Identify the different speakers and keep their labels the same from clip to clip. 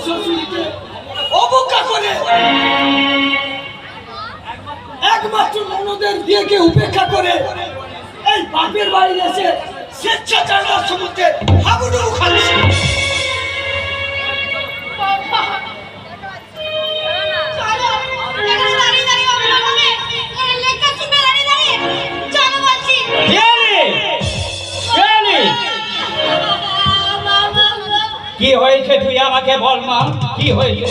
Speaker 1: শ্বশুরকে অবজ্ঞা করে একমাত্র ননদের বিয়েকে উপেক্ষা করে এই বাপের বাড়ি এসে স্বেচ্ছাচারণার সমুদ্রে হাবুডুবু খাচ্ছে।
Speaker 2: কি হয়েছে তুই আমাকে বল মা, কি হয়েছে?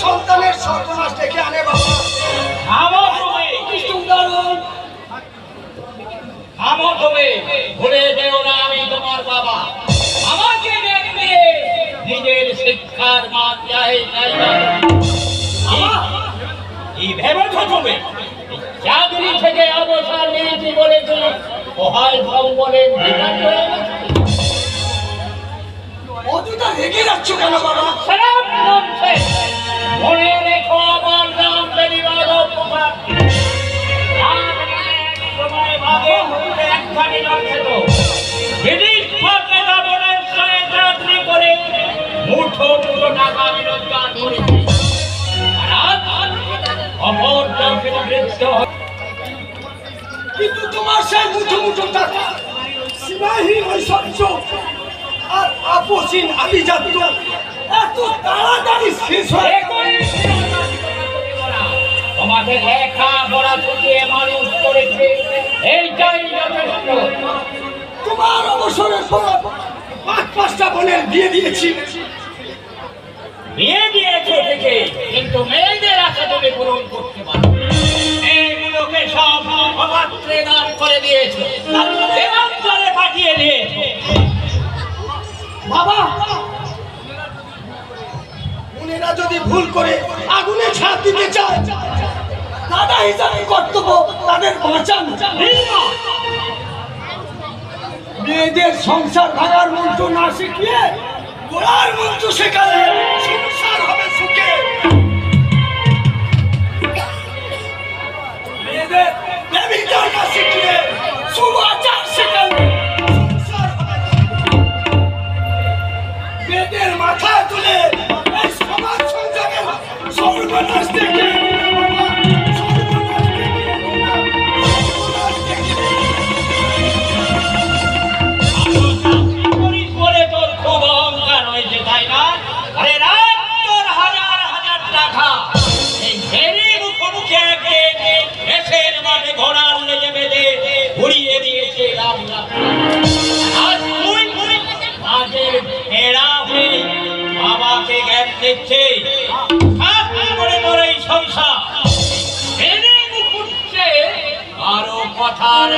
Speaker 1: সন্তানের সর্বনাশ ডেকে আনে বাবা।
Speaker 2: ভুলে যেও না আমি তোমার বাবা। আমাকে দেখবে নিজের শিক্ষার মান চাই কি ভেবেছ তুমি? চাকরি থেকে অবসর নিয়েছি বলেছি সহায় সম্বলের বিধান হয়ে গেছে।
Speaker 1: অযথা রেগে যাচ্ছ কেন বাবা?
Speaker 2: মনে রেখো আমার নাম বেরিবাদব প্রসাদ। সময় ভাগে একখানি লক্ষ্য ব্রিটিশ সরকারের সঙ্গে চাকরি করে মুঠো মুঠো টাকা আমি রোজগার করেছি। অপর
Speaker 1: কিন্তু তোমার সেই মুঠো মুঠো টাকা সীমাহীন ঐশ্বর্য আর আপসীন আভিজাত্য এত তাড়াতাড়ি শেষ হয়ে
Speaker 2: তোমাকে লেখা পড়া শিখিয়ে মানুষ করেছে, এইটাই যথেষ্ট।
Speaker 1: তোমার অবসরের পর ৫-৫টা বোনের বিয়ে দিয়েছি।
Speaker 2: বিয়ে দিয়েছো থেকে, কিন্তু মেয়েদের আশা তুমি পূরণ করতে পারো। মেয়েগুলোকে সব অপাত্রে দান করে দিয়েছো, দেবান্তরে পাঠিয়ে দিয়েছো।
Speaker 1: বাবা, বোনেরা যদি ভুল করে আগুনে ঝাঁপ দিতে চায়, দাদা হিসাবে কর্তব্য তাদের বাঁচানো। মেয়েদের সংসার ভাঙার মন্ত্র না শিখিয়ে গোড়ার মন্ত্র শেখালে সংসার হবে সুখে। মেয়েদের ব্যভিচার না শিখিয়ে সুআচার শেখালে সংসার হবে সুখে। মেয়েদের মাথায় তুলে এই সমাজ সংসারের সর্বনাশ থেকে
Speaker 2: ঘোড়ার লেগে বেঁধে ঘুরিয়ে দিয়েছে বাবাকে জ্ঞান দিচ্ছে সংসার আরো কথার